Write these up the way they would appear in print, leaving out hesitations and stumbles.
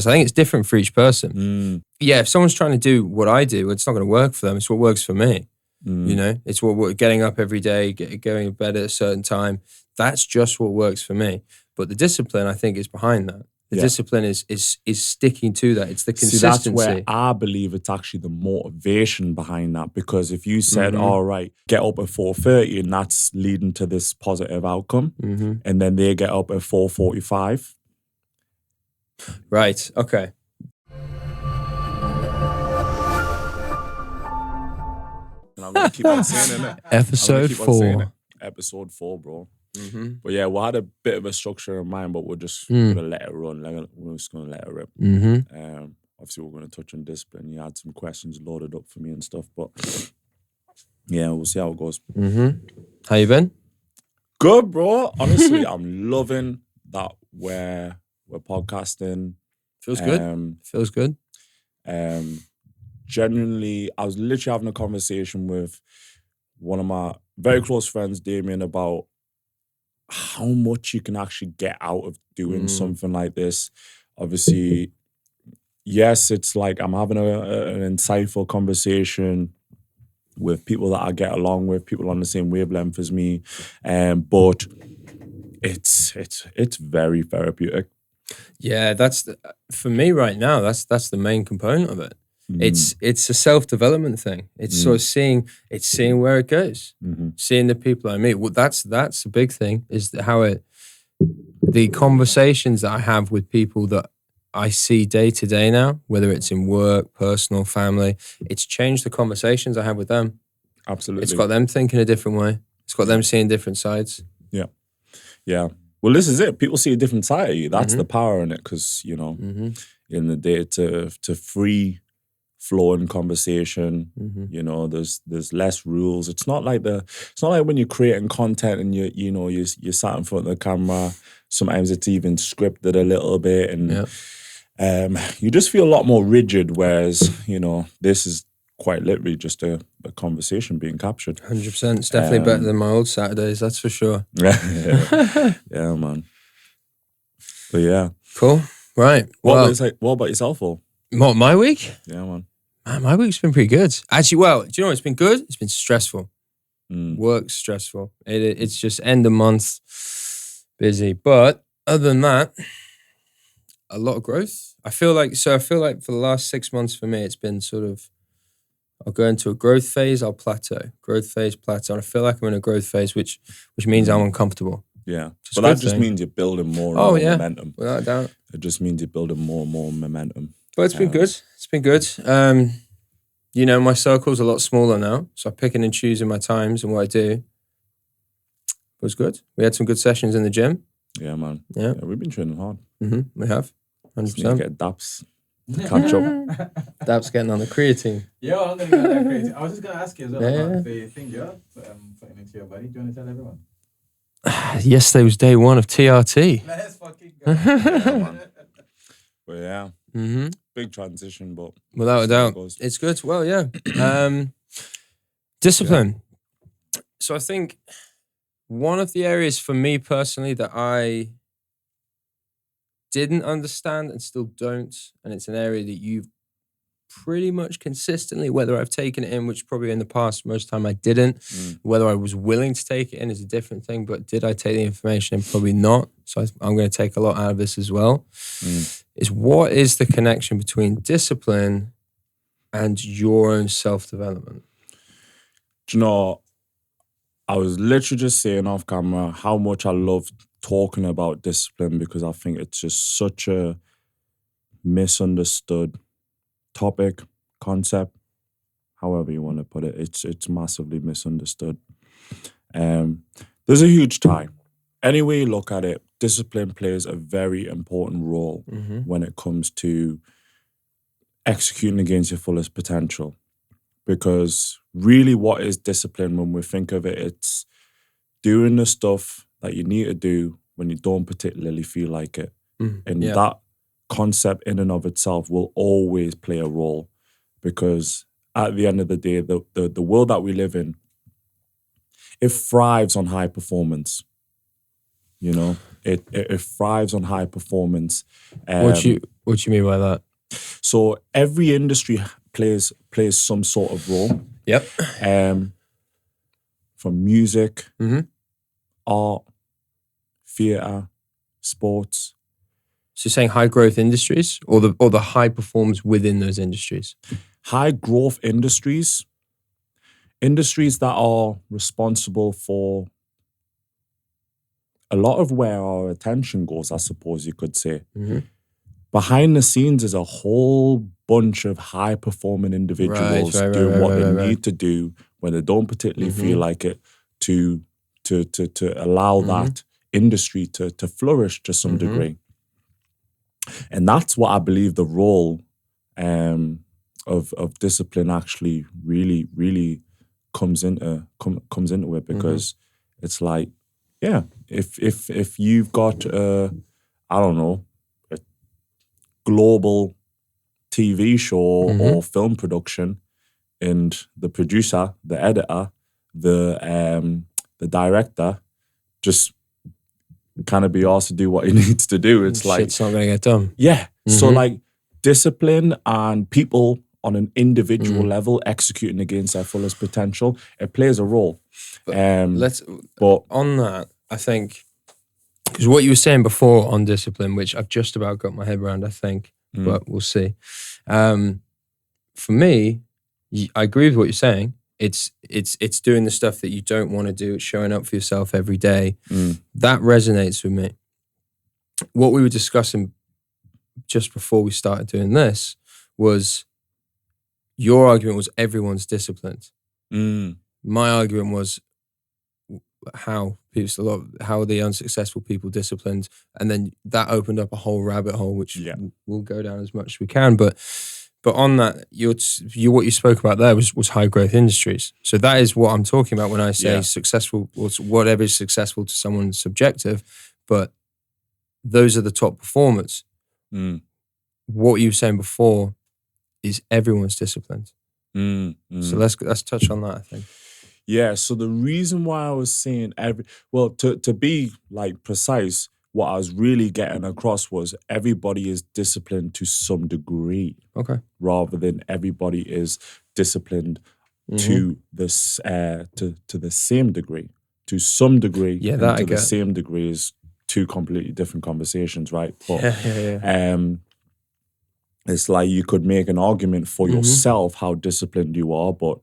So I think it's different for each person. Yeah, if someone's trying to do what I do, it's not going to work for them. It's what works for me. You know, it's what getting up every day, going to bed at a certain time. That's just what works for me. But the discipline, I think, is behind that. The discipline is sticking to that. It's the consistency. See, that's where I believe it's actually the motivation behind that. Because if you said, all right, get up at 4:30 and that's leading to this positive outcome, and then they get up at 4:45. Right, okay. And I'm going to keep on saying it. Episode 4. Episode 4, bro. But yeah, we had a bit of a structure in mind, but we're just going to let it run. We're just going to let it rip. Obviously, we're going to touch on discipline. You had some questions loaded up for me and stuff, but yeah, we'll see how it goes. How you been? Good, bro. Honestly, I'm loving that we're podcasting. Feels good. Feels good. Genuinely, I was literally having a conversation with one of my very close friends, Damien, about how much you can actually get out of doing something like this. Obviously, yes, it's like I'm having an insightful conversation with people that I get along with, people on the same wavelength as me, but it's very therapeutic. Yeah, for me right now. That's the main component of it. It's a self-development thing. It's sort of seeing where it goes, seeing the people I meet. Well, that's a big thing. Is the conversations that I have with people that I see day to day now, whether it's in work, personal, family. It's changed the conversations I have with them. Absolutely, it's got them thinking a different way. It's got them seeing different sides. Yeah. Well, this is it. People see a different side of you. That's the power in it, because in the day to free flowing conversation. There's less rules. It's not like when you're creating content and you sat in front of the camera. Sometimes it's even scripted a little bit, and you just feel a lot more rigid. Whereas this is quite literally just a conversation being captured. 100%. It's definitely better than my old Saturdays. That's for sure. Yeah, man. But yeah, cool. Right. What about yourself, all? What, my week? Yeah, man. Man, my week's been pretty good. Actually, well, do you know what's been good? It's been stressful. Work's stressful. It's just end of month, busy. But other than that, a lot of growth. I feel like for the last 6 months for me, it's been sort of, I'll go into a growth phase, I'll plateau. Growth phase, plateau. And I feel like I'm in a growth phase, which means I'm uncomfortable. Yeah. But that just means you're building more and more momentum. Without a doubt. It just means you're building more and more momentum. But it's been good. It's been good. My circle's a lot smaller now, so I'm picking and choosing my times and what I do. It was good. We had some good sessions in the gym. Yeah, man. Yeah, we've been training hard. We have. 100%. Just need to get daps. Catch up. Daps getting on the creatine. Yo, I'm going to get on that creatine. I was just going to ask you as well about the thing you're putting into your body. Do you want to tell everyone? Yesterday was day 1 of TRT. Let's fucking go. But yeah. Big transition, but without a doubt, it's good. Well, yeah. Discipline. Yeah. So I think one of the areas for me personally that I didn't understand and still don't, and it's an area that you've pretty much consistently, whether I've taken it in, which probably in the past, most time I didn't, whether I was willing to take it in is a different thing, but did I take the information in? Probably not. So I'm going to take a lot out of this as well. Is what is the connection between discipline and your own self-development? Do you know, I was literally just saying off camera how much I love talking about discipline, because I think it's just such a misunderstood topic, concept, however you want to put it. It's massively misunderstood. There's a huge tie. Any way you look at it, discipline plays a very important role when it comes to executing against your fullest potential. Because really, what is discipline when we think of it? It's doing the stuff that you need to do when you don't particularly feel like it. And that concept in and of itself will always play a role, because at the end of the day, the world that we live in, it thrives on high performance. It thrives on high performance. What What do you mean by that? So every industry plays some sort of role. Yep. From music, Mm-hmm. art, theatre, sports. So you're saying high growth industries or the high performers within those industries? High growth industries that are responsible for a lot of where our attention goes, I suppose you could say. Mm-hmm. Behind the scenes is a whole bunch of high performing individuals doing what they need to do when they don't particularly feel like it to allow that industry to flourish to some degree. And that's what I believe the role of discipline actually really comes into it, because it's like, yeah, if you've got I don't know, a global TV show or film production, and the producer, the editor, the director just kind of be asked to do what he needs to do, it's like shit's not gonna get done. Yeah. So like discipline and people on an individual level executing against their fullest potential, it plays a role. But on that, I think, because what you were saying before on discipline, which I've just about got my head around, I think, but we'll see. For me, I agree with what you're saying. It's doing the stuff that you don't want to do. It's showing up for yourself every day. That resonates with me. What we were discussing just before we started doing this was, your argument was everyone's disciplined. My argument was how are the unsuccessful people disciplined? And then that opened up a whole rabbit hole, which we'll go down as much as we can. But on that, what you spoke about there was high growth industries. So that is what I'm talking about when I say successful, or whatever is successful to someone subjective. But those are the top performers. What you were saying before is everyone's disciplined. So let's touch on that, I think. Yeah, so the reason why I was saying to be like precise, what I was really getting across was everybody is disciplined to some degree. Okay. Rather than everybody is disciplined to this to the same degree. To some degree, and to the same degree is two completely different conversations, right? But it's like you could make an argument for yourself how disciplined you are, but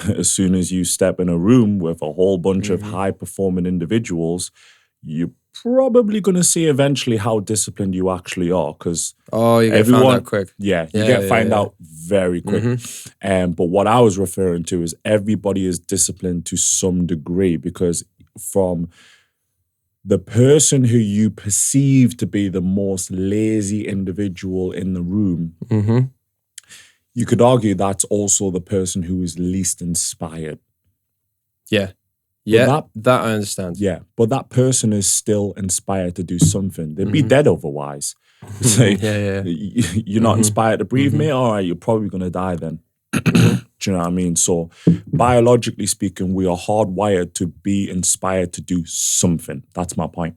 as soon as you step in a room with a whole bunch of high-performing individuals, you're probably going to see eventually how disciplined you actually are, because you get found out quick. Find out very quick. But what I was referring to is everybody is disciplined to some degree, because from the person who you perceive to be the most lazy individual in the room, you could argue that's also the person who is least inspired. Yeah. Yeah, that I understand. Yeah, but that person is still inspired to do something. They'd be dead otherwise. You're not inspired to breathe, mate? All right, you're probably going to die then. Do you know what I mean? So biologically speaking, we are hardwired to be inspired to do something. That's my point.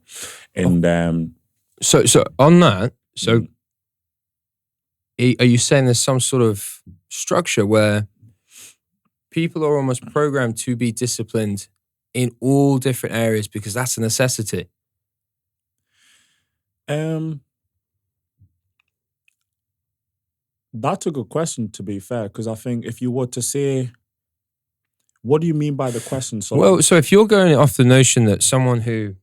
And so on that, are you saying there's some sort of structure where people are almost programmed to be disciplined in all different areas because that's a necessity? That's a good question, to be fair, because I think if you were to say, what do you mean by the question? So if you're going off the notion that someone who,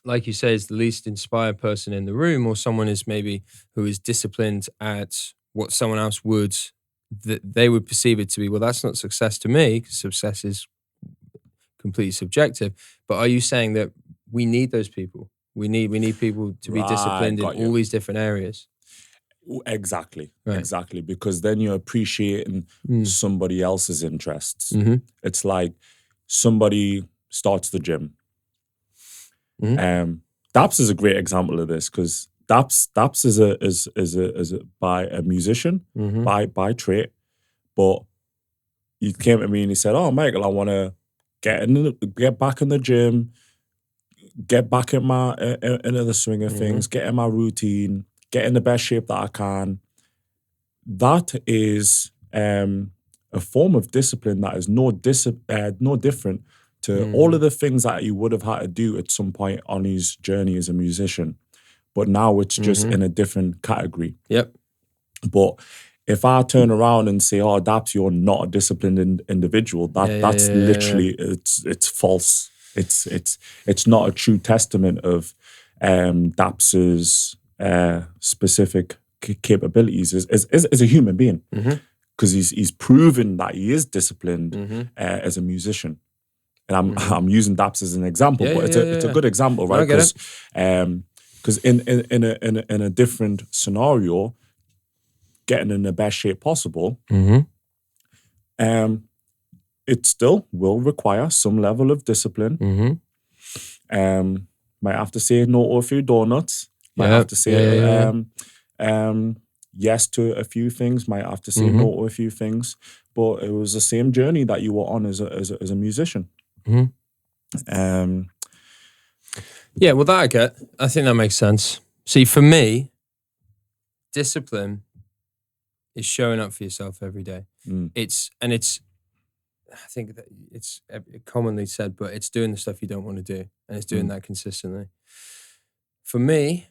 like you say, is the least inspired person in the room, or someone is maybe who is disciplined at what someone else would, that they would perceive it to be, well, that's not success to me, because success is completely subjective. But are you saying that we need those people? We need people to be disciplined in all these different areas? Exactly, because then you're appreciating somebody else's interests. It's like somebody starts the gym. Daps is a great example of this, because Daps is by a musician by trait, but he came to me and he said, "Oh, Michael, I want to get back in the gym, get back in my into the swing of things, get in my routine, get in the best shape that I can. That is a form of discipline that is no different to all of the things that he would have had to do at some point on his journey as a musician. But now it's just in a different category. Yep. But if I turn around and say, "Oh, Daps, you're not a disciplined individual," that's literally it's false. It's not a true testament of Daps's specific capabilities as a human being, because he's proven that he is disciplined as a musician. And I'm using Daps as an example, but it's a good example, right? Because in a different scenario, getting in the best shape possible, it still will require some level of discipline. Might have to say no to a few donuts. Might have to say yes to a few things. Might have to say no to a few things. But it was the same journey that you were on as a musician. Yeah, well, that I get. I think that makes sense. See, for me, discipline is showing up for yourself every day. I think that it's commonly said, but it's doing the stuff you don't want to do, and it's doing that consistently. For me,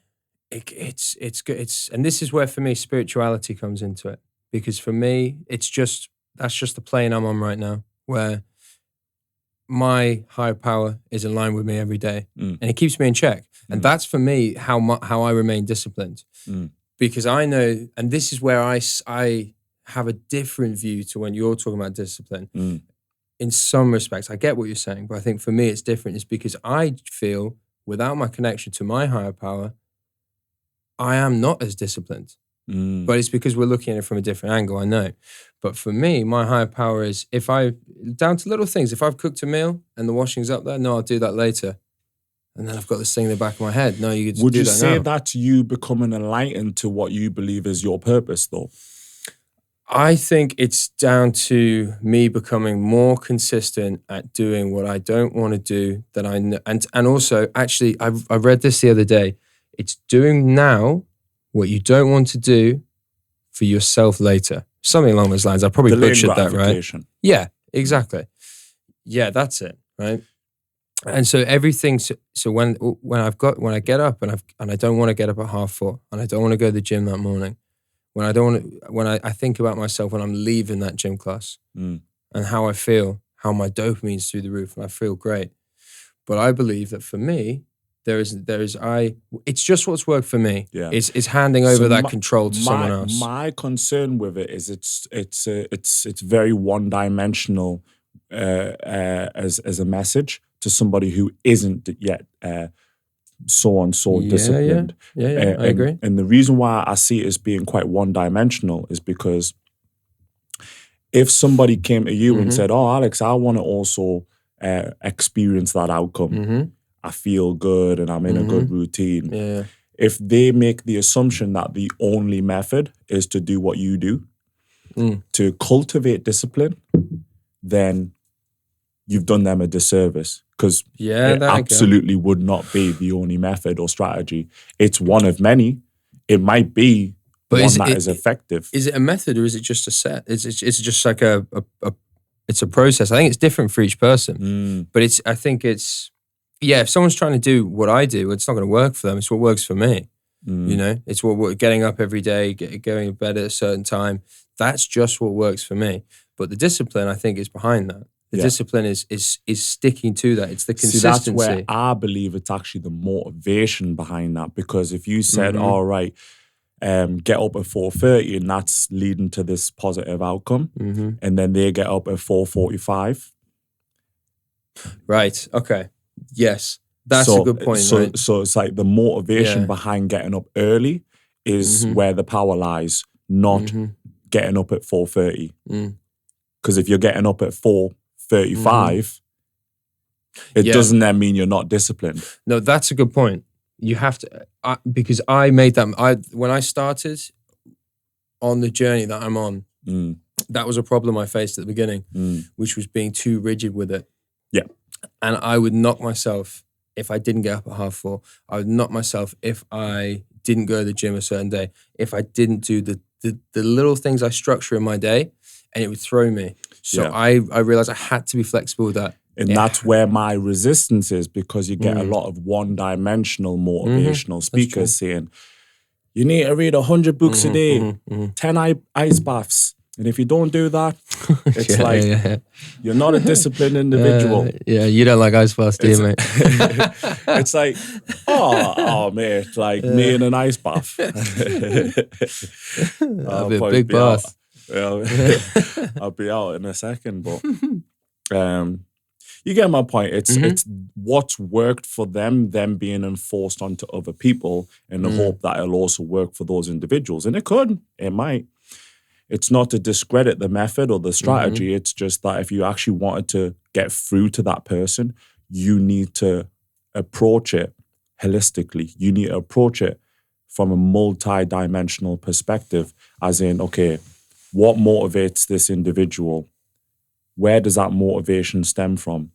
it's good. And this is where for me spirituality comes into it, because for me that's just the plane I'm on right now, where my higher power is in line with me every day, and it keeps me in check. And that's for me how I remain disciplined, because I know, and this is where I have a different view to when you're talking about discipline. In some respects, I get what you're saying, but I think for me it's different. It's because I feel without my connection to my higher power, I am not as disciplined. But it's because we're looking at it from a different angle, I know. But for me, my higher power is down to little things. If I've cooked a meal and the washing's up there, no, I'll do that later. And then I've got this thing in the back of my head. No, you would do you that say now. that's you becoming enlightened to what you believe is your purpose, though? I think it's down to me becoming more consistent at doing what I don't want to do that I know. And also, actually, I read this the other day. It's doing now what you don't want to do for yourself later. Something along those lines. I probably butchered that, right? Yeah, exactly. Yeah, that's it, right? And so everything. So when I get up and I don't want to get up at 4:30, and I don't want to go to the gym that morning. When I think about myself when I'm leaving that gym class and how I feel, how my dopamine's through the roof, and I feel great. But I believe that for me, it's just what's worked for me. Yeah. It's handing over that control to someone else. My concern with it is it's very one-dimensional as a message to somebody who isn't yet so disciplined. Yeah, I agree. And the reason why I see it as being quite one-dimensional is because if somebody came to you and said, "Oh, Alex, I want to also experience that outcome. I feel good and I'm in a good routine." Yeah. If they make the assumption that the only method is to do what you do, to cultivate discipline, then you've done them a disservice, because it absolutely would not be the only method or strategy. It's one of many. It might be one that is effective. Is it a method or is it just a set? It's just like it's a process. I think it's different for each person. But I think it's if someone's trying to do what I do, it's not going to work for them. It's what works for me. You know, it's what getting up every day, going to bed at a certain time. That's just what works for me. But the discipline, I think, is behind that. The discipline is sticking to that. It's the consistency. See, that's where I believe it's actually the motivation behind that. Because if you said, "All right, get up at 4:30," and that's leading to this positive outcome, and then they get up at 4:45. Right. Okay. Yes. That's a good point. Right? So it's like the motivation behind getting up early is where the power lies, not getting up at 4:30. Because if you're getting up at 4:35, it doesn't then mean you're not disciplined. No, that's a good point. You have to, because I made that, when I started on the journey that I'm on, that was a problem I faced at the beginning, which was being too rigid with it. Yeah. And I would knock myself if I didn't get up at 4:30. I would knock myself if I didn't go to the gym a certain day, if I didn't do the little things I structure in my day, and it would throw me. So I realized I had to be flexible with that. And that's where my resistance is, because you get a lot of one-dimensional motivational speakers saying, you need to read 100 books a day, 10 ice baths. And if you don't do that, it's you're not a disciplined individual. You don't like ice baths, do you, mate? It's like, oh, mate, like me in an ice bath. That'll be a big bath. I'll be out in a second, but you get my point. It's what's worked for them being enforced onto other people in the hope that it'll also work for those individuals. And it might. It's not to discredit the method or the strategy. It's just that if you actually wanted to get through to that person, you need to approach it holistically. You need to approach it from a multi-dimensional perspective, as in, okay, what motivates this individual? Where does that motivation stem from?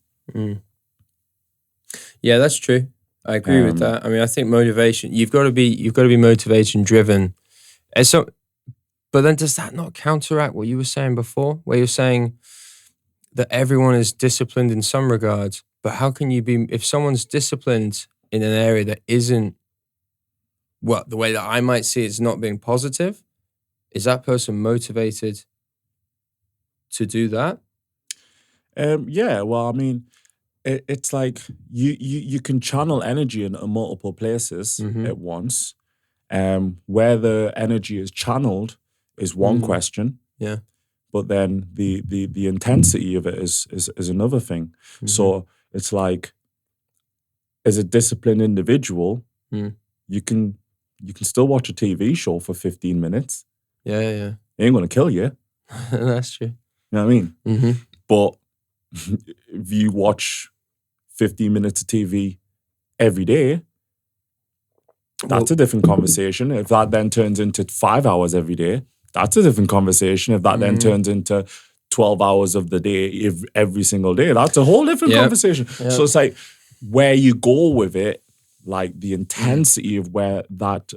Yeah, that's true. I agree with that. I mean, I think motivation, you've got to be motivation driven. But then does that not counteract what you were saying before, where you're saying that everyone is disciplined in some regards, but how can you be, if someone's disciplined in an area that isn't, the way that I might see it's not being positive, is that person motivated to do that? Yeah, well, I mean, it's like you can channel energy in multiple places at once. Where the energy is channeled is one question. Yeah. But then the intensity of it is another thing. So it's like, as a disciplined individual, you can still watch a TV show for 15 minutes. Yeah. It ain't gonna kill you. That's true. You know what I mean? But if you watch 15 minutes of TV every day, that's a different conversation. If that then turns into 5 hours every day, that's a different conversation. If that then turns into 12 hours of the day every single day, that's a whole different conversation. Yep. So it's like where you go with it, like the intensity of where that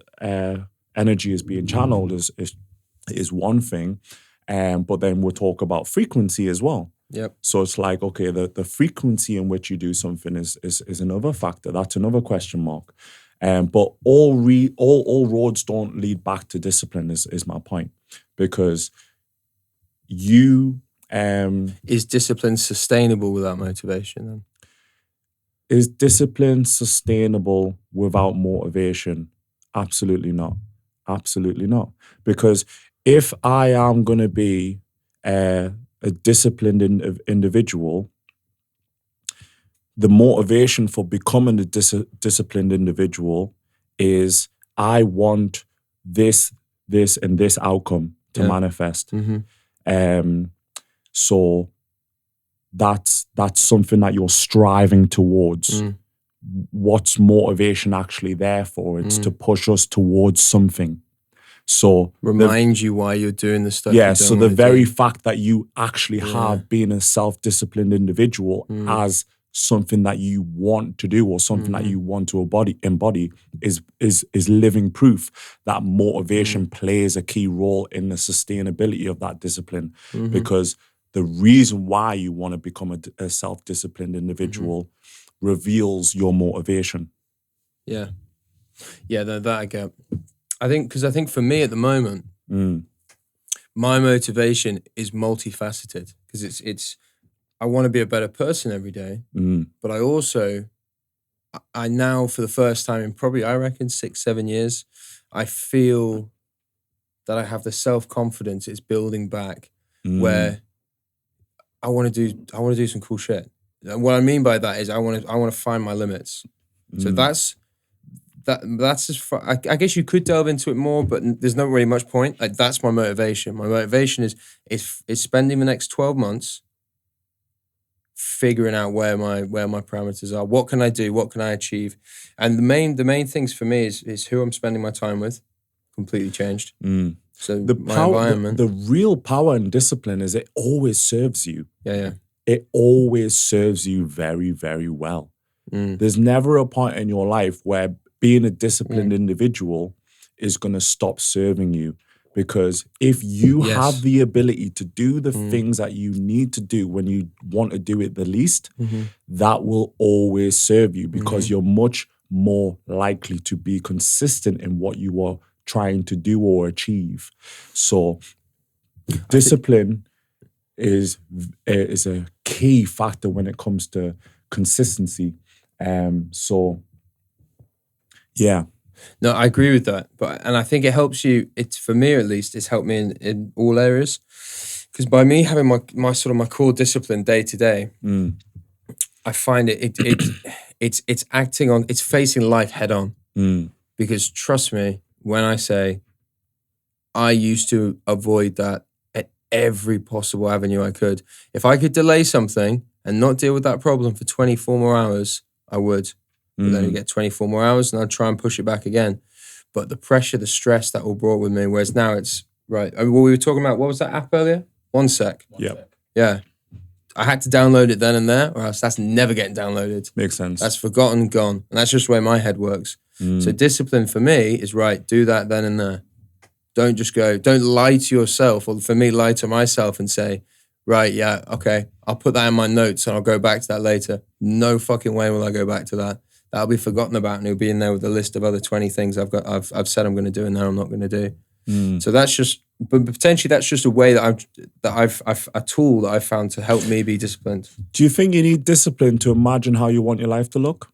energy is being channeled is one thing. But then we'll talk about frequency as well. Yep. So it's like, okay, the frequency in which you do something is another factor. That's another question mark. But all roads don't lead back to discipline is my point, because is discipline sustainable without motivation then? Is discipline sustainable without motivation? Absolutely not. Absolutely not. Because if I am going to be a disciplined individual, the motivation for becoming a disciplined individual is I want this, and this outcome to manifest. So that's something that you're striving towards. What's motivation actually there for? It's to push us towards something. So remind you why you're doing the stuff. Yeah, so the very fact that you actually have been a self-disciplined individual as something that you want to do or something that you want to embody is living proof that motivation plays a key role in the sustainability of that discipline. Because the reason why you want to become a self-disciplined individual reveals your motivation. Yeah, that I get. I think for me at the moment, my motivation is multifaceted, because it's I want to be a better person every day, but I now, for the first time in probably, I reckon 6-7 years, I feel that I have the self-confidence it's building back where I want to do some cool shit. And what I mean by that is I want to find my limits. So that's as far, I guess you could delve into it more, but there's not really much point. Like, that's my motivation. My motivation is spending the next 12 months figuring out where my parameters are. What can I do? What can I achieve? And the main things for me is who I'm spending my time with. Completely changed. So my environment. The real power and discipline is it always serves you. Yeah. It always serves you very, very well. There's never a point in your life where being a disciplined individual is going to stop serving you. Because if you have the ability to do the things that you need to do when you want to do it the least, that will always serve you, because you're much more likely to be consistent in what you are trying to do or achieve. So discipline is a key factor when it comes to consistency. So yeah. No, I agree with that. And I think it helps you, it's for me at least, it's helped me in all areas. Because by me having my sort of my core discipline day to day, I find it's acting on, it's facing life head on. Because trust me, when I say I used to avoid that at every possible avenue I could. If I could delay something and not deal with that problem for 24 more hours, I would. But then you get 24 more hours and I'd try and push it back again. But the pressure, the stress that all brought with me, whereas now it's, right, I mean, what we were talking about, what was that app earlier? One sec. Yeah. I had to download it then and there, or else that's never getting downloaded. Makes sense. That's forgotten, gone. And that's just the way my head works. So discipline for me is, right, do that then and there. Don't just go, don't lie to yourself, or for me, lie to myself and say, right, yeah, okay, I'll put that in my notes and I'll go back to that later. No fucking way will I go back to that. That'll be forgotten about, and it'll be in there with a list of other 20 things I've said I'm going to do and now I'm not going to do. So that's just, but potentially that's just a way a tool that I've found to help me be disciplined. Do you think you need discipline to imagine how you want your life to look?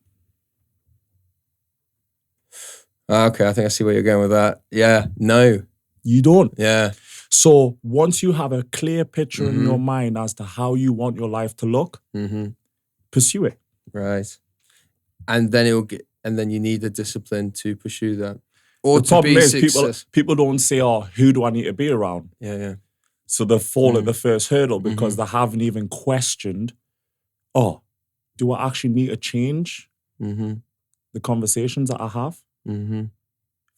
Okay, I think I see where you're going with that. Yeah, no. You don't? Yeah. So once you have a clear picture in your mind as to how you want your life to look, pursue it. Right. And then then you need the discipline to pursue that. Or the problem is people don't say, oh, who do I need to be around? Yeah. So they fall at the first hurdle because they haven't even questioned, oh, do I actually need to change the conversations that I have? If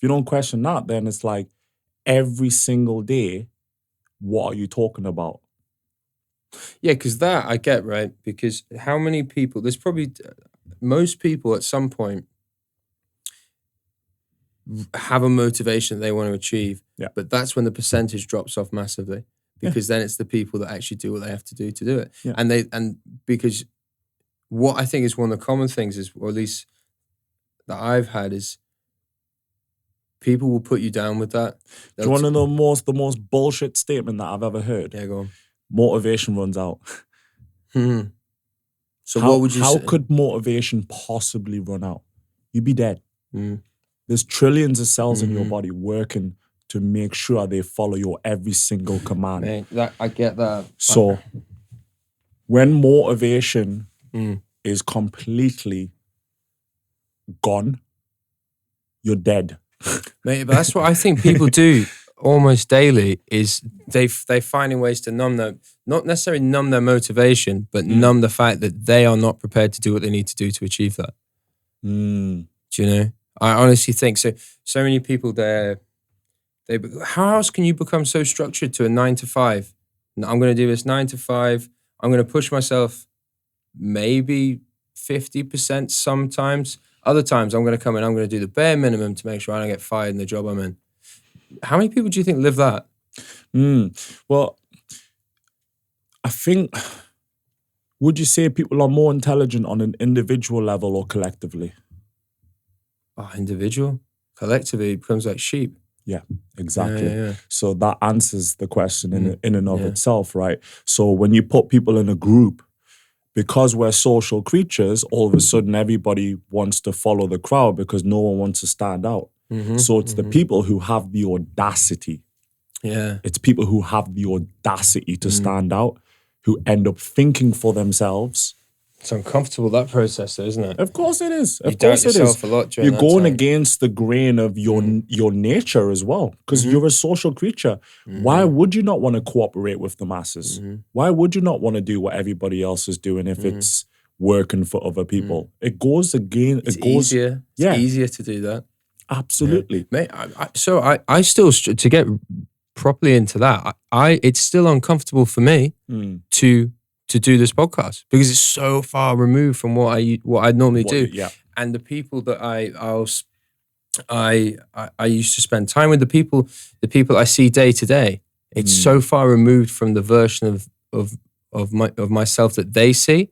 you don't question that, then it's like every single day, what are you talking about? Yeah, because that I get, right? Because how many people, there's probably, most people at some point have a motivation that they want to achieve, but that's when the percentage drops off massively, because then it's the people that actually do what they have to do it. And because what I think is one of the common things is, or at least that I've had, is people will put you down with that. Do you want to know the most bullshit statement that I've ever heard? Yeah, go on. Motivation runs out. So what would you say? How could motivation possibly run out? You'd be dead. There's trillions of cells in your body working to make sure they follow your every single command. Mate, I get that. So when motivation is completely gone, you're dead. Mate, but that's what I think people do almost daily, is they finding ways to numb their, not necessarily numb their motivation, but numb the fact that they are not prepared to do what they need to do to achieve that. Do you know? I honestly think so many people how else can you become so structured to a 9 to 5? I'm going to do this 9 to 5. I'm going to push myself maybe 50% sometimes. Other times I'm going to come in, I'm going to do the bare minimum to make sure I don't get fired in the job I'm in. How many people do you think live that? Well, I think, would you say people are more intelligent on an individual level or collectively? Oh, individual? Collectively, it becomes like sheep. Yeah, exactly. Yeah. So that answers the question in and of itself, right? So when you put people in a group, because we're social creatures, all of a sudden everybody wants to follow the crowd because no one wants to stand out. So it's the people who have the audacity. Yeah. It's people who have the audacity to stand out, who end up thinking for themselves. It's uncomfortable, that process, though, isn't it? Of course it is. Of course it is. A lot You're going against the grain of your nature as well, because you're a social creature. Why would you not want to cooperate with the masses? Why would you not want to do what everybody else is doing if it's working for other people? It goes again. It's easier. It's easier to do that. Absolutely. Mate, I still, to get properly into that, it's still uncomfortable for me to do this podcast, because it's so far removed from what I normally do. Yeah. And the people that I used to spend time with the people I see day to day. It's so far removed from the version of myself that they see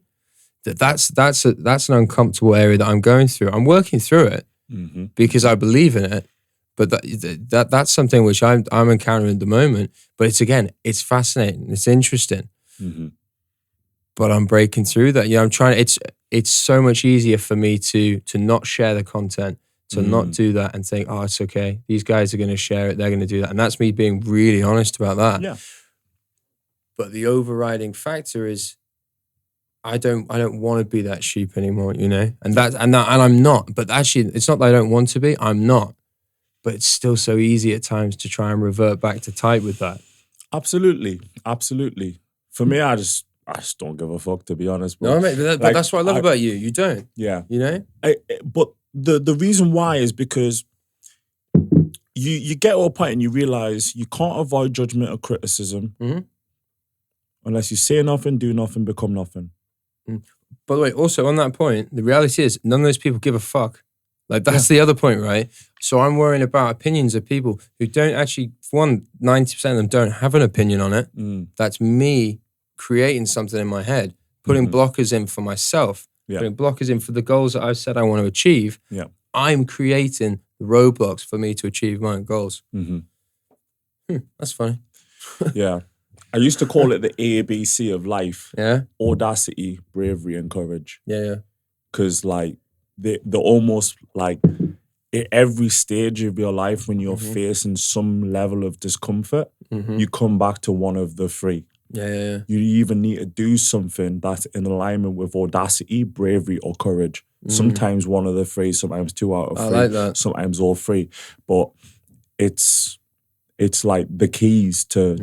that's an uncomfortable area that I'm going through. I'm working through it because I believe in it, but that's something which I'm encountering at the moment. But it's fascinating, it's interesting. But I'm breaking through that. I'm trying. It's so much easier for me to not share the content, to not do that, and think, oh, it's okay. These guys are going to share it. They're going to do that, and that's me being really honest about that. Yeah. But the overriding factor is, I don't want to be that sheep anymore. And I'm not. But actually, it's not that I don't want to be. I'm not. But it's still so easy at times to try and revert back to type with that. Absolutely. For me, I just don't give a fuck, to be honest. But, no, mate, but that's what I love about you. You don't. Yeah. But the reason why is because you get to a point and you realize you can't avoid judgment or criticism unless you say nothing, do nothing, become nothing. By the way, also on that point, the reality is none of those people give a fuck. Like, that's the other point, right? So I'm worrying about opinions of people who don't actually, for one, 90% of them don't have an opinion on it. That's me creating something in my head, putting blockers in for myself, putting blockers in for the goals that I've said I want to achieve. Yeah. I'm creating the roadblocks for me to achieve my goals. That's funny. Yeah. I used to call it the ABC of life. Yeah. Audacity, bravery, and courage. Yeah. Because like they're almost like at every stage of your life when you're facing some level of discomfort, you come back to one of the three. Yeah. You either need to do something that's in alignment with audacity, bravery, or courage. Sometimes one of the three, sometimes two out of three. I like that. Sometimes all three. But it's like the keys to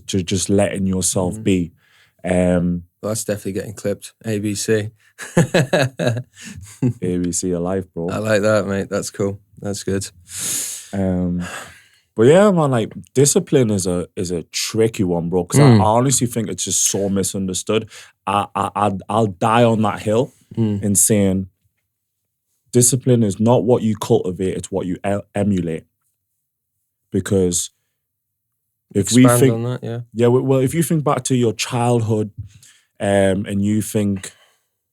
just letting yourself be. Well, that's definitely getting clipped. ABC. ABC of life, bro. I like that, mate. That's cool. That's good. But yeah, man, like discipline is a tricky one, bro. Because I honestly think it's just so misunderstood. I'll die on that hill in saying discipline is not what you cultivate; it's what you emulate. Because if Expand we think on that, well, if you think back to your childhood, and you think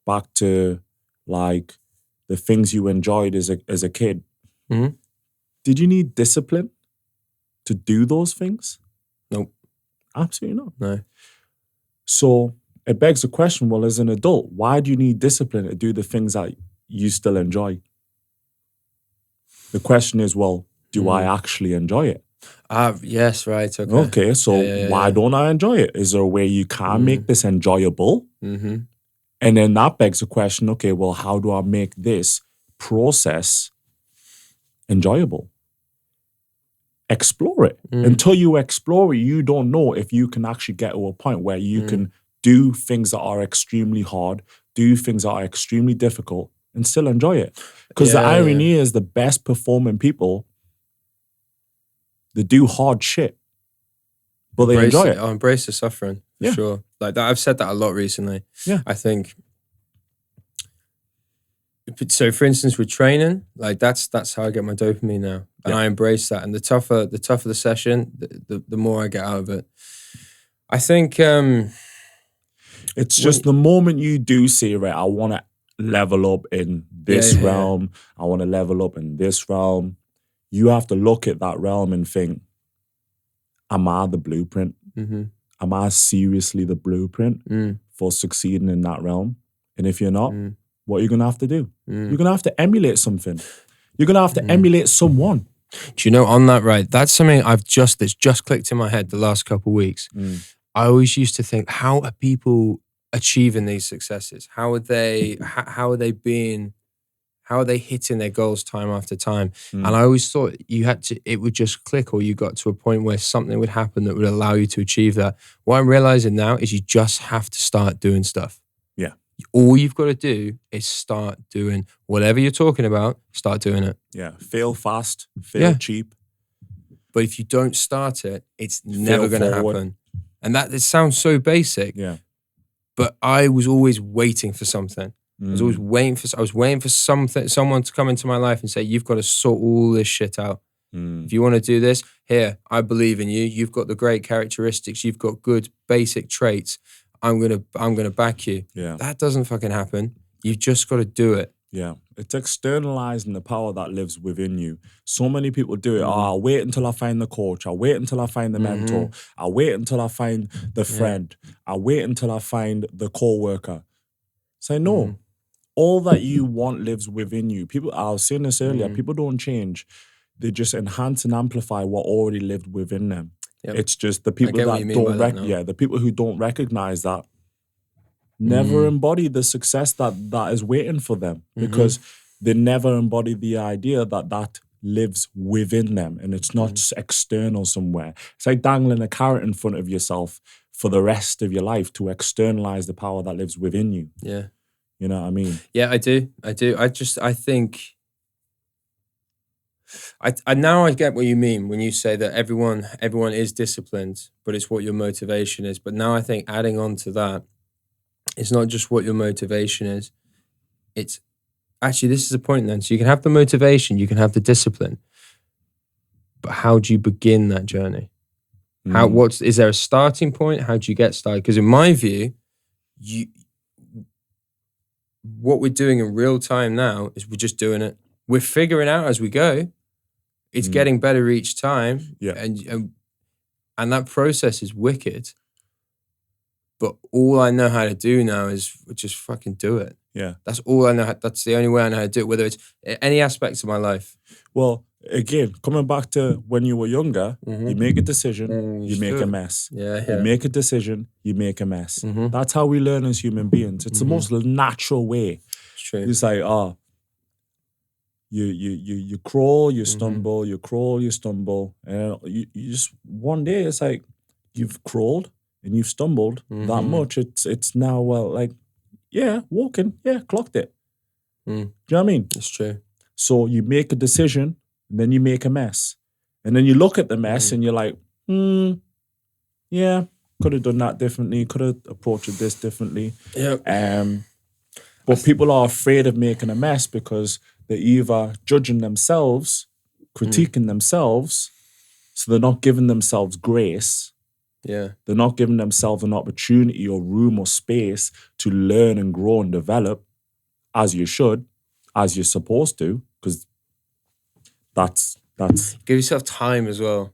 back to like the things you enjoyed as a kid, did you need discipline to do those things? Nope. Absolutely not. No. So it begs the question, well, as an adult, why do you need discipline to do the things that you still enjoy? The question is, well, do I actually enjoy it? Yes, right. Okay. Okay, so why don't I enjoy it? Is there a way you can make this enjoyable? And then that begs the question, okay, well, how do I make this process enjoyable? Explore it. Until you explore it, you don't know if you can actually get to a point where you can do things that are extremely hard, do things that are extremely difficult, and still enjoy it. Because the irony is the best performing people, they do hard shit, but they enjoy it. I embrace the suffering, for sure. Like that, I've said that a lot recently. Yeah. I think, so for instance, with training, like that's how I get my dopamine now. And I embrace that. And the tougher the session, the more I get out of it. I think it's just the moment you do say, right, I want to level up in this realm, I want to level up in this realm, you have to look at that realm and think, am I the blueprint? Am I seriously the blueprint for succeeding in that realm? And if you're not, what are you going to have to do? You're going to have to emulate something. You're going to have to emulate someone. Do you know, on that, right, that's something that's just clicked in my head the last couple of weeks. I always used to think, how are people achieving these successes? How are they hitting their goals time after time? And I always thought it would just click, or you got to a point where something would happen that would allow you to achieve that. What I'm realizing now is you just have to start doing stuff. Yeah. All you've got to do is start doing whatever you're talking about, start doing it. Yeah. Fail fast, fail cheap. But if you don't start it, it's never going to happen. And it sounds so basic. Yeah. But I was always waiting for something. I was always waiting for someone to come into my life and say, you've got to sort all this shit out. If you want to do this, here, I believe in you. You've got the great characteristics. You've got good basic traits. I'm gonna back you. Yeah. That doesn't fucking happen. You've just got to do it. Yeah. It's externalizing the power that lives within you. So many people do it. Oh, I'll wait until I find the coach. I'll wait until I find the mentor. I'll wait until I find the friend. I'll wait until I find the co-worker. Say, no. All that you want lives within you. People, I was saying this earlier, people don't change. They just enhance and amplify what already lived within them. Yep. It's just the people the people who don't recognize that never embody the success that is waiting for them because they never embody the idea that lives within them and it's not just external somewhere. It's like dangling a carrot in front of yourself for the rest of your life to externalize the power that lives within you. Yeah. You know what I mean? Yeah, I do. I think I now I get what you mean when you say that everyone is disciplined, but it's what your motivation is. But now I think adding on to that, it's not just what your motivation is. It's actually, this is a point then. So you can have the motivation, you can have the discipline, but how do you begin that journey? Is there a starting point? How do you get started? Because in my view, what we're doing in real time now is we're just doing it. We're figuring out as we go. It's getting better each time. Yeah. And that process is wicked. But all I know how to do now is just fucking do it. Yeah. That's all I know. That's the only way I know how to do it, whether it's any aspects of my life. Well, again, coming back to when you were younger, you make a decision, you make a mess. Yeah. You make a decision, you make a mess. That's how we learn as human beings. It's the most natural way. It's true. It's like, you crawl, you stumble, you crawl, you stumble. And you just, one day, it's like, you've crawled and you've stumbled that much. It's now, walking, clocked it. Do you know what I mean? It's true. So you make a decision, and then you make a mess. And then you look at the mess and you're like, could have done that differently, could have approached this differently. Yeah. But people are afraid of making a mess because they're either judging themselves, critiquing themselves, so they're not giving themselves grace. Yeah. They're not giving themselves an opportunity or room or space to learn and grow and develop as you should, as you're supposed to, because that's give yourself time as well.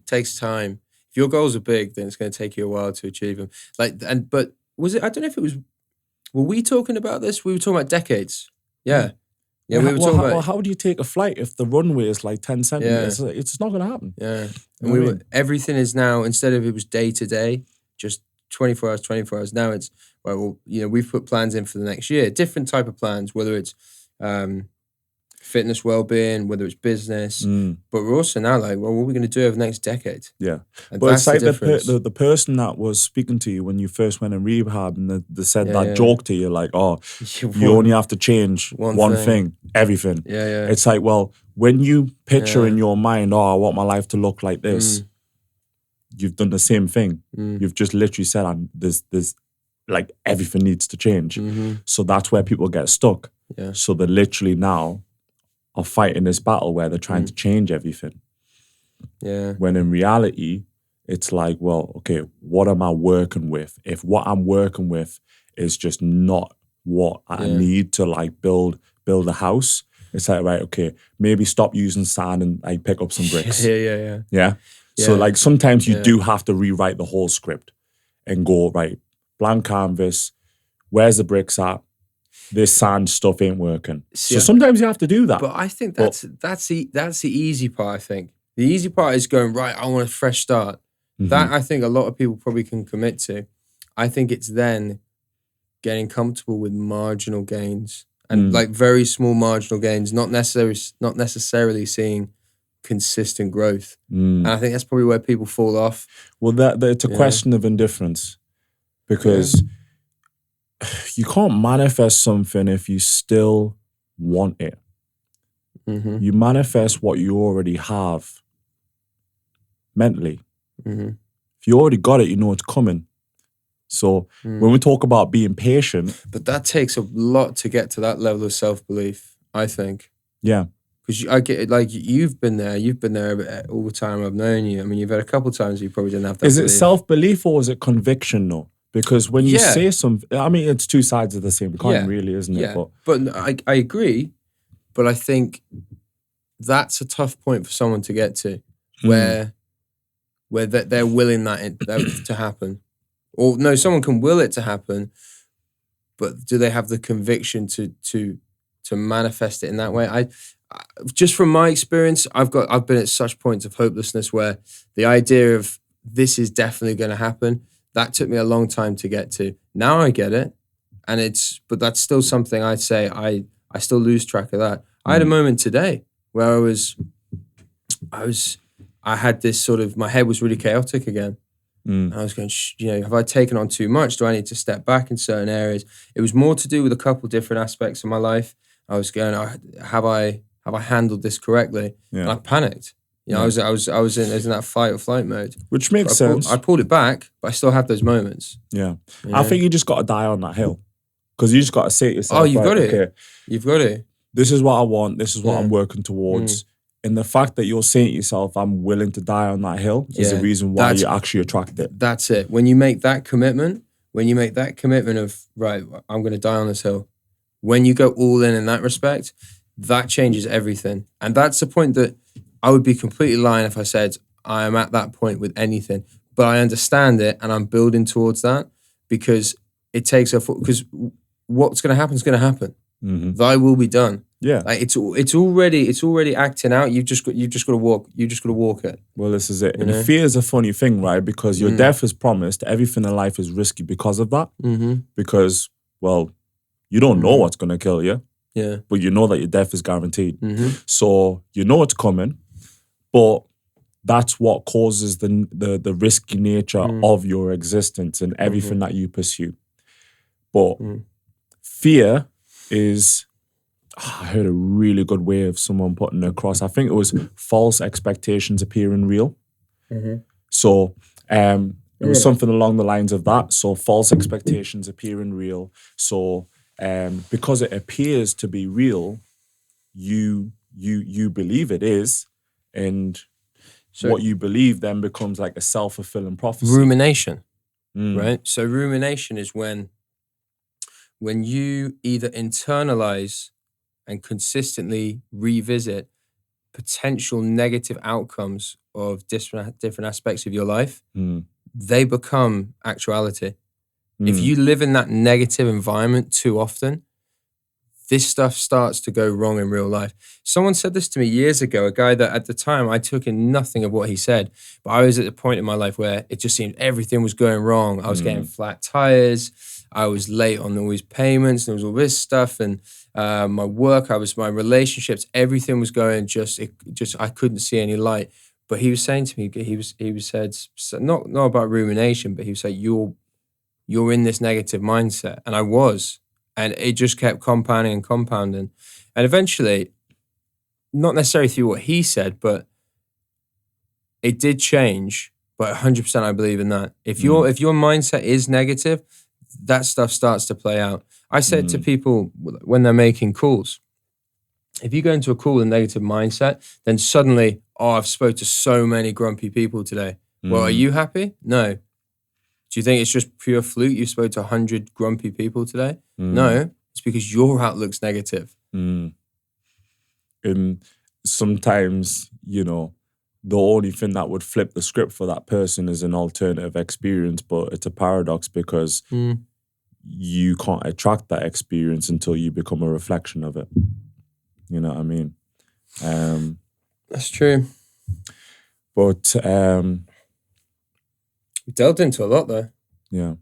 Takes time. If your goals are big, then it's going to take you a while to achieve them. But was it? I don't know if it was. Were we talking about this? We were talking about decades. Yeah. Yeah, we were talking about. Well, how do you take a flight if the runway is like 10 centimeters? Yeah. It's not going to happen. Yeah. And everything is now, instead of it was day to day, just 24 hours. Now it's, we've put plans in for the next year, different type of plans, whether it's fitness, well-being, whether it's business. But we're also now like, well, what are we going to do over the next decade? Yeah. And but it's like the person that was speaking to you when you first went in rehab and they said that joke to you, like, you only have to change one thing, everything. Yeah. It's like, well, when you picture in your mind, I want my life to look like this, you've done the same thing. You've just literally said, there's like everything needs to change. So that's where people get stuck. Yeah. So they're literally now are fighting this battle where they're trying to change everything. Yeah. When in reality, it's like, well, okay, what am I working with? If what I'm working with is just not what I need to like build a house, it's like, right, okay, maybe stop using sand and like pick up some bricks. Yeah. So like sometimes you do have to rewrite the whole script and go, right, blank canvas, where's the bricks at? This sand stuff ain't working. So sometimes you have to do that. But I think that's the easy part, I think. The easy part is going, right, I want a fresh start. That I think a lot of people probably can commit to. I think it's then getting comfortable with marginal gains and like very small marginal gains, not necessarily seeing consistent growth. And I think that's probably where people fall off. Well, it's a question of indifference because you can't manifest something if you still want it. You manifest what you already have mentally. If you already got it, you know it's coming. So when we talk about being patient, but that takes a lot to get to that level of self-belief, I think. Yeah. Because I get it, like you've been there all the time I've known you. I mean, you've had a couple of times you probably didn't have that. Is it self-belief or is it conviction though? Because when you say I mean, it's two sides of the same coin, really, isn't it? Yeah. But I agree. But I think that's a tough point for someone to get to, where they're willing that to happen. Or no, someone can will it to happen, but do they have the conviction to manifest it in that way? I just from my experience, I've been at such points of hopelessness where the idea of this is definitely going to happen, that took me a long time to get to. Now I get it, but that's still something I'd say I still lose track of that. I had a moment today where I had this sort of, my head was really chaotic again. And I was going, have I taken on too much? Do I need to step back in certain areas? It was more to do with a couple different aspects of my life. I was going, have I handled this correctly? Yeah. And I panicked. I was in that fight or flight mode. Which makes sense. I pulled it back, but I still have those moments. Yeah. I think you just got to die on that hill. Because you just got to say to yourself, you've got it. You've got it. This is what I want. This is what I'm working towards. And the fact that you're saying to yourself, I'm willing to die on that hill is the reason why you actually attract it. That's it. When you make that commitment, of, right, I'm going to die on this hill, when you go all in that respect, that changes everything. And that's the point that I would be completely lying if I said I am at that point with anything. But I understand it and I'm building towards that because it takes because what's going to happen is going to happen. Thy will be done. Yeah, like it's already acting out. You've just got to walk. You just got to walk it. Well, this is it. And fear is a funny thing, right? Because your death is promised. Everything in life is risky because of that. Because, well, you don't know what's going to kill you. Yeah. But you know that your death is guaranteed. So you know it's coming, but that's what causes the risky nature of your existence and everything that you pursue. But fear is, I heard a really good way of someone putting it across. I think it was false expectations appearing real. So it was something along the lines of that. So false expectations appearing real. So because it appears to be real, you believe it is, and so what you believe then becomes like a self-fulfilling prophecy. Rumination, right? So rumination is when you either internalize and consistently revisit potential negative outcomes of different aspects of your life, they become actuality. If you live in that negative environment too often, this stuff starts to go wrong in real life. Someone said this to me years ago, a guy that at the time I took in nothing of what he said, but I was at the point in my life where it just seemed everything was going wrong. I was getting flat tires. I was late on all these payments. And there was all this stuff, and my work, my relationships, everything was going I couldn't see any light. But he was saying to me, he said, not about rumination, but he was like, you're in this negative mindset. And I was. And it just kept compounding and compounding. And eventually, not necessarily through what he said, but it did change. But 100% I believe in that. If your mindset is negative, that stuff starts to play out. I said to people when they're making calls, if you go into a call with a negative mindset, then suddenly, I've spoke to so many grumpy people today. Well, are you happy? No. Do you think it's just pure fluke? You spoke to 100 grumpy people today? No, it's because your outlook's negative. And sometimes, the only thing that would flip the script for that person is an alternative experience, but it's a paradox because you can't attract that experience until you become a reflection of it. You know what I mean? That's true. But we delved into a lot though. Yeah.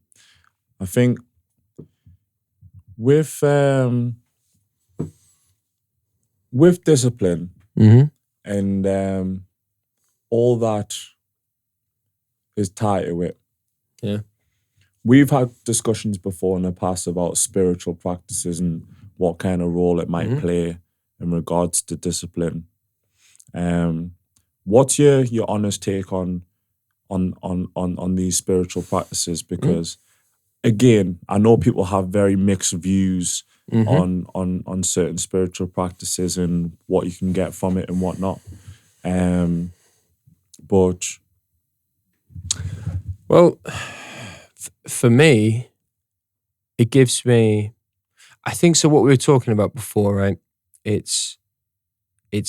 I think with discipline and all that is tied to it. Yeah. We've had discussions before in the past about spiritual practices and what kind of role it might play in regards to discipline. What's your honest take on these spiritual practices? Because again, I know people have very mixed views Mm-hmm. on certain spiritual practices and what you can get from it and whatnot. But Well, for me, it gives me, I think so. What we were talking about before, right? It's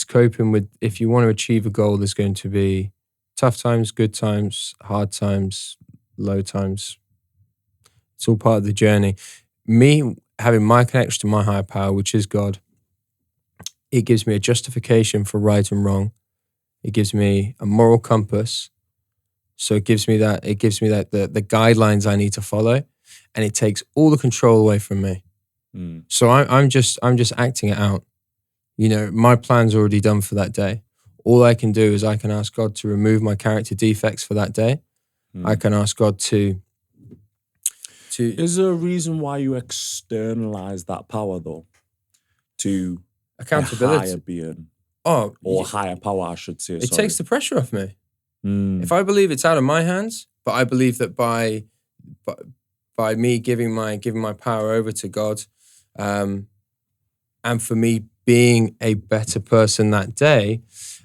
coping with, if you want to achieve a goal, there's going to be tough times, good times, hard times, low times. It's all part of the journey. Me having my connection to my higher power, which is God, it gives me a justification for right and wrong. It gives me a moral compass. So it gives me that the guidelines I need to follow, and it takes all the control away from me. So I'm just acting it out. You know, my plan's already done for that day. All I can do is I can ask God to remove my character defects for that day. I can ask God to. Is there a reason why you externalize that power though? To Accountability. a higher being. Or higher power, I should say. It takes the pressure off me. If I believe it's out of my hands, but I believe that by me giving my power over to God, and for me being a better person that day,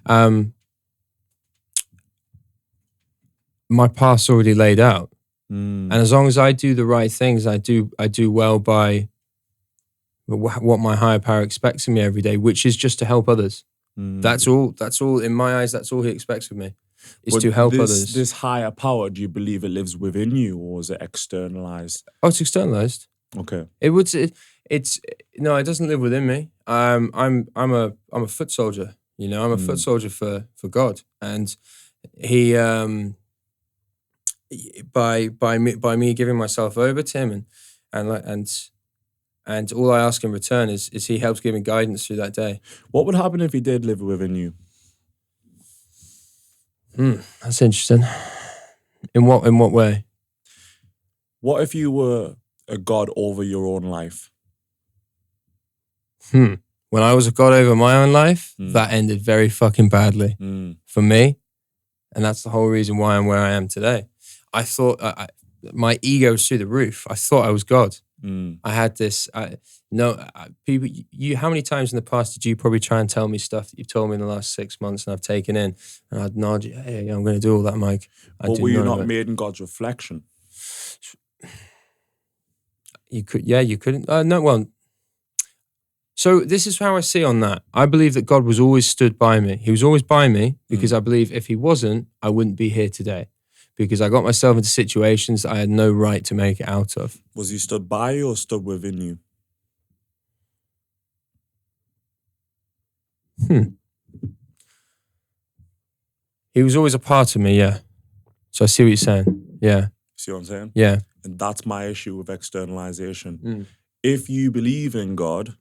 my path's already laid out. And as long as I do the right things, I do well by what my higher power expects of me every day, which is just to help others. That's all in my eyes. That's all he expects of me, is to help others. This higher power, do you believe it lives within you, or is it externalized? Oh, it's externalized. Okay. No, it doesn't live within me. I'm a foot soldier. You know, I'm a foot soldier for God, and he by me giving myself over to him and all I ask in return is he helps give me guidance through that day. What would happen if he did live within you? That's interesting. In what way? What if you were a god over your own life? When I was a god over my own life, that ended very fucking badly for me, and that's the whole reason why I'm where I am today. I thought my ego was through the roof. I thought I was God. I had this. People. How many times in the past did you probably try and tell me stuff that you've told me in the last 6 months, and I've taken in, and I'd nod you, hey, I'm going to do all that, Mike. But were you not made in God's reflection? You could. Yeah, you couldn't. No, well. So this is how I see on that. I believe that God was always stood by me. He was always by me because I believe if he wasn't, I wouldn't be here today. Because I got myself into situations that I had no right to make it out of. Was he stood by you or stood within you? He was always a part of me, yeah. So I see what you're saying, yeah. See what I'm saying? Yeah. And that's my issue with externalization. If you believe in God,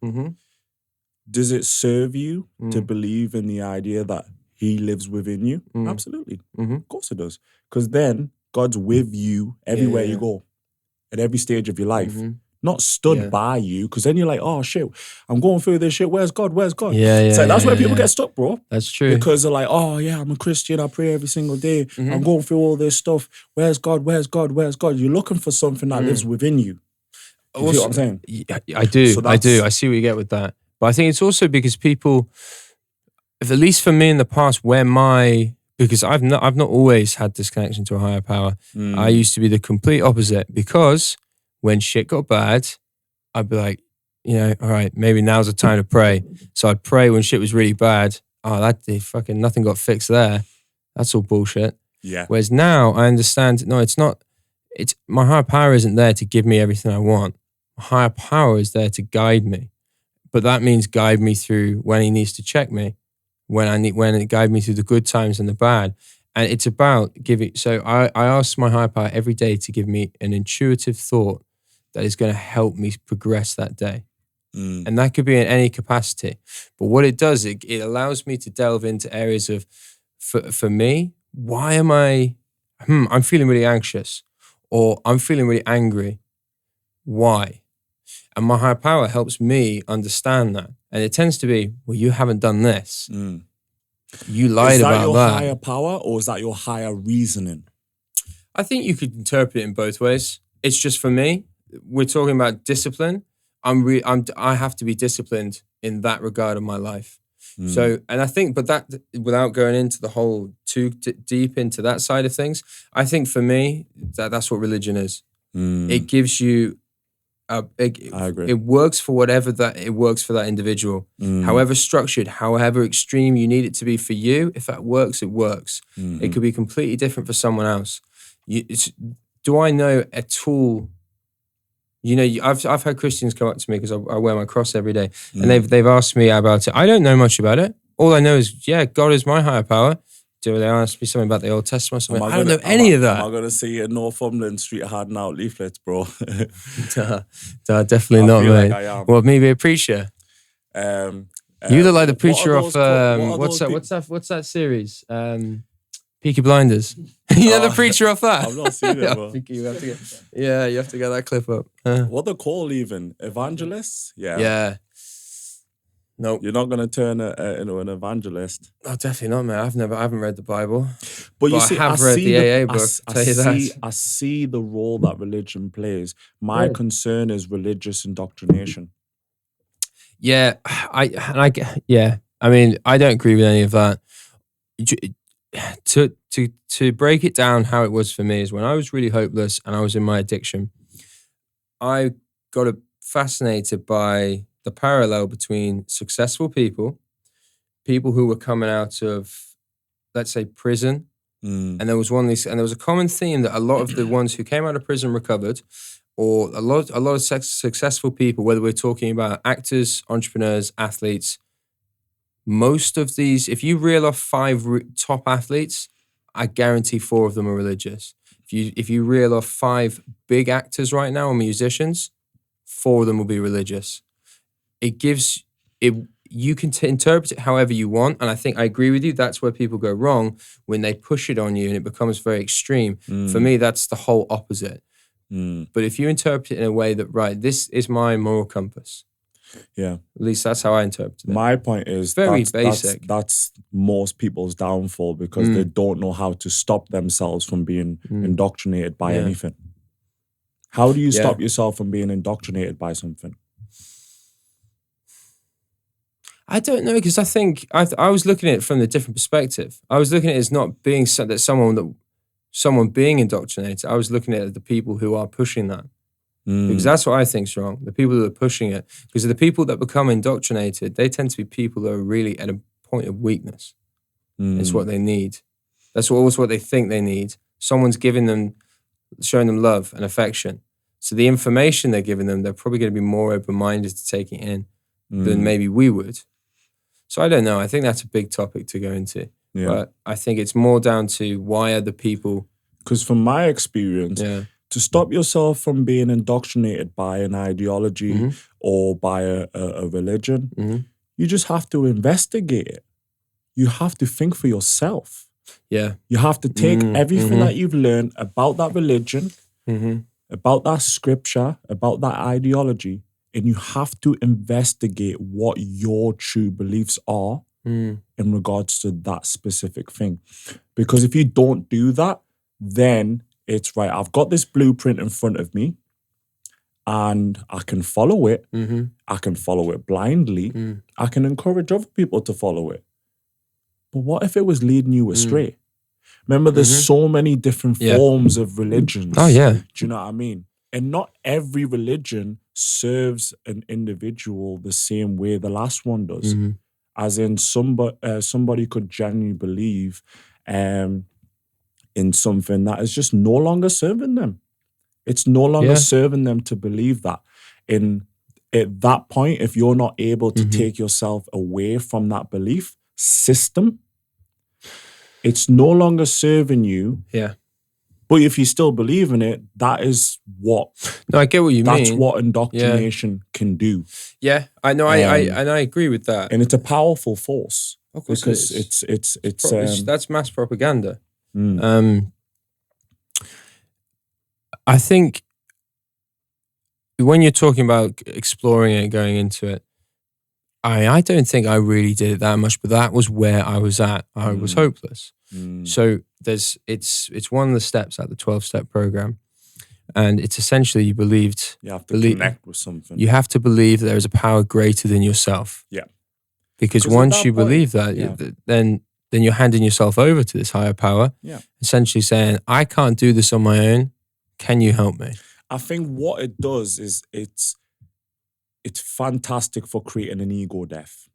does it serve you to believe in the idea that he lives within you? Absolutely. Of course it does. Because then God's with you everywhere you go, at every stage of your life. Not stood by you, because then you're like, oh shit, I'm going through this shit. Where's God? Where's God? So that's where people get stuck, bro. That's true. Because they're like, oh yeah, I'm a Christian. I pray every single day. I'm going through all this stuff. Where's God? Where's God? Where's God? You're looking for something that lives within you. You see what I'm saying? I do. I do. I see what you get with that. But I think it's also because people, at least for me in the past, because I've not always had this connection to a higher power. I used to be the complete opposite, because when shit got bad, I'd be like, all right, maybe now's the time to pray. So I'd pray when shit was really bad. Oh, fucking nothing got fixed there. That's all bullshit. Yeah. Whereas now I understand, no, it's not. It's my higher power isn't there to give me everything I want. My higher power is there to guide me. But that means guide me through when he needs to check me, when it guide me through the good times and the bad. And it's about giving. So I ask my higher power every day to give me an intuitive thought that is going to help me progress that day. And that could be in any capacity. But what it does, it allows me to delve into areas of, for me, why am I'm feeling really anxious, or I'm feeling really angry. Why? And my higher power helps me understand that. And it tends to be, well, you haven't done this. You lied about that. Is that your higher power, or is that your higher reasoning? I think you could interpret it in both ways. It's just for me. We're talking about discipline. I have to be disciplined in that regard of my life. So, and I think, but that, without going into the whole too deep into that side of things, I think for me, that's what religion is. It gives you, I agree. it works for whatever it works for that individual. However structured, however extreme you need it to be for you, if that works, it works. It could be completely different for someone else. Do I know a tool? You know, I've had Christians come up to me because I wear my cross every day, and they've asked me about it. I don't know much about it. All I know is, God is my higher power. Do they ask me something about the Old Testament? I don't know any of that. Am I going to see you at Northumberland Street handing out leaflets, bro? Definitely not, mate. Like well, maybe a preacher. You look like the preacher of what's that series? Peaky Blinders. You know the preacher of that? I've not seen it, bro. I think you have to get that clip up. What they're called even? Evangelists? Yeah. Yeah. Nope. You're not going to turn into an evangelist. Oh, definitely not, mate. I haven't read the Bible. But you see, I have read the AA book. I see the role that religion plays. My concern is religious indoctrination. Yeah, I mean, I don't agree with any of that. To break it down, how it was for me is when I was really hopeless and I was in my addiction, I got fascinated by the parallel between successful people who were coming out of, let's say, prison, and there was a common theme that a lot of the ones who came out of prison recovered, or a lot of successful people, whether we're talking about actors, entrepreneurs, athletes. Most of these, if you reel off 5 top athletes, I guarantee 4 of them are religious. If you reel off 5 big actors right now or musicians, 4 of them will be religious. It gives it. You can interpret it however you want, and I think I agree with you. That's where people go wrong, when they push it on you and it becomes very extreme. For me, that's the whole opposite. But if you interpret it in a way that, right, this is my moral compass. Yeah. At least that's how I interpret it. My point is very basic. That's most people's downfall, because they don't know how to stop themselves from being indoctrinated by anything. How do you stop yourself from being indoctrinated by something? I don't know, because I think I was looking at it from a different perspective. I was looking at it as not being someone being indoctrinated. I was looking at the people who are pushing that. Because that's what I think's wrong. The people that are pushing it. Because the people that become indoctrinated, they tend to be people that are really at a point of weakness. It's what they need. That's always what they think they need. Someone's showing them love and affection. So the information they're giving them, they're probably going to be more open-minded to taking it in than maybe we would. So I don't know. I think that's a big topic to go into. Yeah. But I think it's more down to, why are the people... Because from my experience... To stop yourself from being indoctrinated by an ideology or by a religion, you just have to investigate it. You have to think for yourself. Yeah. You have to take everything that you've learned about that religion, about that scripture, about that ideology, and you have to investigate what your true beliefs are in regards to that specific thing. Because if you don't do that, then... it's right, I've got this blueprint in front of me and I can follow it. I can follow it blindly. I can encourage other people to follow it. But what if it was leading you astray? Remember, there's so many different forms of religions. Oh, yeah. Do you know what I mean? And not every religion serves an individual the same way the last one does. As in, somebody could genuinely believe... in something that is just no longer serving them. It's no longer serving them to believe that. At that point, if you're not able to take yourself away from that belief system, it's no longer serving you. Yeah. But if you still believe in it, that is what... No, I get what you mean. That's what indoctrination can do. Yeah, I know. I agree with that. And it's a powerful force. Of course, because it's that's mass propaganda. I think when you're talking about exploring it, going into it, I don't think I really did it that much, but that was where I was at. I was hopeless. So it's one of the steps at the 12-step program. And it's essentially you believed. You have to connect with something. You have to believe there is a power greater than yourself. Yeah. Because once you believe that, then you're handing yourself over to this higher power. Yeah. Essentially saying, I can't do this on my own. Can you help me? I think what it does is it's fantastic for creating an ego death.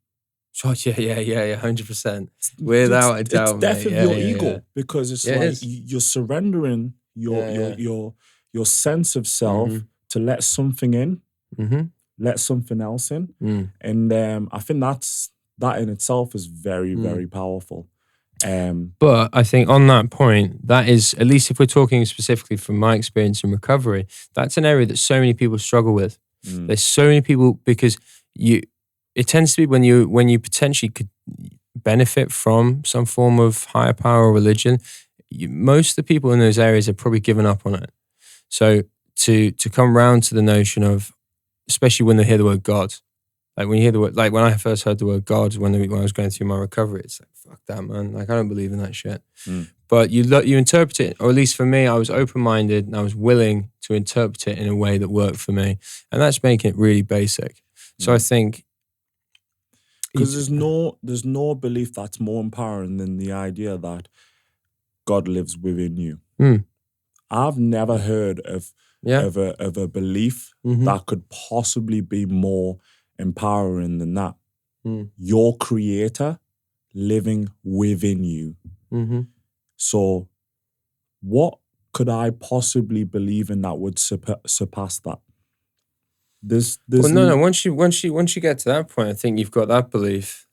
Oh, yeah, 100%. Without a doubt, it's death of your ego. Yeah. Because it's you're surrendering your sense of self to let something in, let something else in. And I think that in itself is very, very powerful. But I think on that point, that is, at least if we're talking specifically from my experience in recovery, that's an area that so many people struggle with. There's so many people, because it tends to be when you potentially could benefit from some form of higher power or religion, most of the people in those areas have probably given up on it. So to come round to the notion of, especially when they hear the word God, like when you hear the word, like when I first heard the word God when I was going through my recovery, it's like, fuck that, man. Like, I don't believe in that shit. But you interpret it, or at least for me, I was open-minded and I was willing to interpret it in a way that worked for me. And that's making it really basic. So I think, because there's no belief that's more empowering than the idea that God lives within you. I've never heard of a belief that could possibly be more empowering than that. Your creator living within you. So what could I possibly believe in that would surpass that? No. Once you get to that point, I think you've got that belief.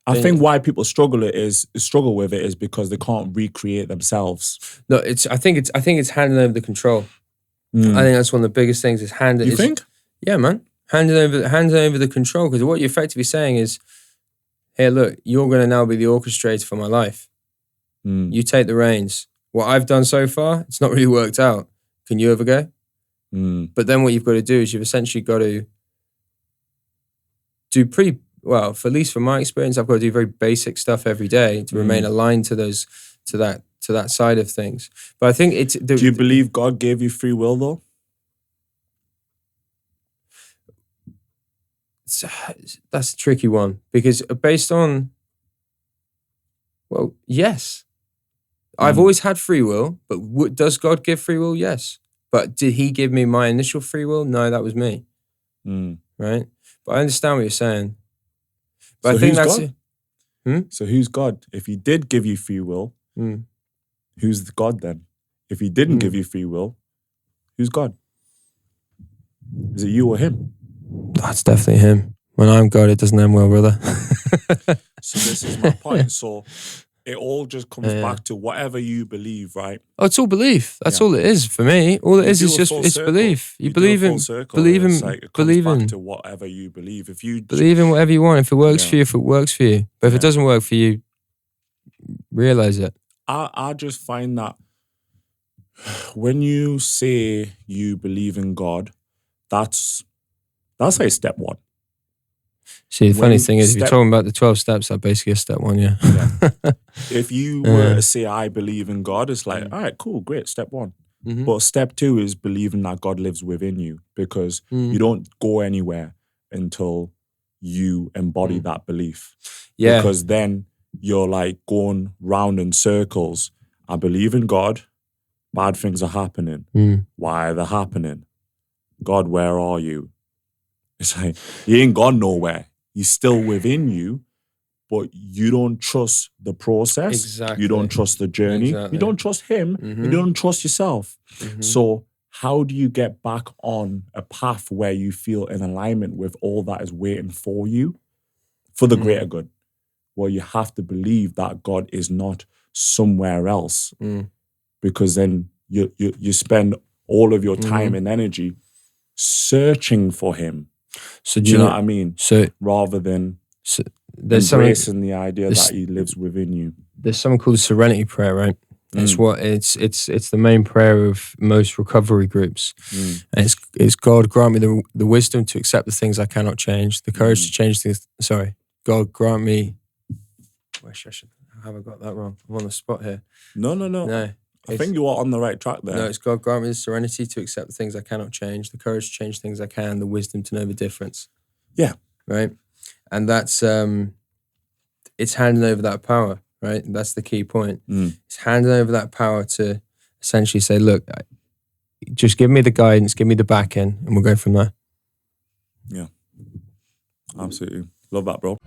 I think why people struggle with it is because they can't recreate themselves. No, I think it's handing over the control. I think that's one of the biggest things is handing. You think? Yeah, man. Handing over the control, because what you're effectively saying is, hey, look, you're going to now be the orchestrator for my life. You take the reins. What I've done so far, it's not really worked out. Can you ever go? But then what you've got to do is you've essentially got to do pretty well, for at least from my experience, I've got to do very basic stuff every day to remain aligned to that side of things. But I think it's... Do you believe God gave you free will though? That's a tricky one, because based on... Well, yes. I've always had free will, but does God give free will? Yes. But did he give me my initial free will? No, that was me. Right? But I understand what you're saying. But so I think who's that's God? So who's God? If he did give you free will, who's the God then? If he didn't give you free will, who's God? Is it you or him? That's definitely him. When I'm God, it doesn't end well, brother. So this is my point. So it all just comes back to whatever you believe, right? Oh, it's all belief. That's all it is for me. All it is just it's belief. You believe in back to whatever you believe. If you believe in whatever you want, if it works for you, if it works for you. But if it doesn't work for you, realize it. I just find that when you say you believe in God, that's like step one. See, the funny thing is, if you're talking about the 12 steps, that's basically a step one, yeah. If you were to say, I believe in God, it's like, all right, cool, great, step one. But step two is believing that God lives within you, because you don't go anywhere until you embody that belief. Yeah. Because then you're like going round in circles. I believe in God, bad things are happening. Why are they happening? God, where are you? It's like, he ain't gone nowhere. He's still within you, but you don't trust the process. Exactly. You don't trust the journey. Exactly. You don't trust him. You don't trust yourself. So how do you get back on a path where you feel in alignment with all that is waiting for you for the greater good? Well, you have to believe that God is not somewhere else, because then you spend all of your time and energy searching for him. So do you know what I mean? So rather than there's embracing the idea that he lives within you. There's something called the Serenity prayer, right? It's the main prayer of most recovery groups. And it's God grant me the wisdom to accept the things I cannot change, the courage to change things. Sorry, God grant me. Have I got that wrong? I'm on the spot here. No. I think you are on the right track there. No, it's God grant me the serenity to accept the things I cannot change, the courage to change things I can, the wisdom to know the difference. Yeah. Right? And that's, it's handing over that power, right? That's the key point. It's handing over that power to essentially say, look, just give me the guidance, give me the back end, and we'll go from there. Yeah. Absolutely. Love that, bro.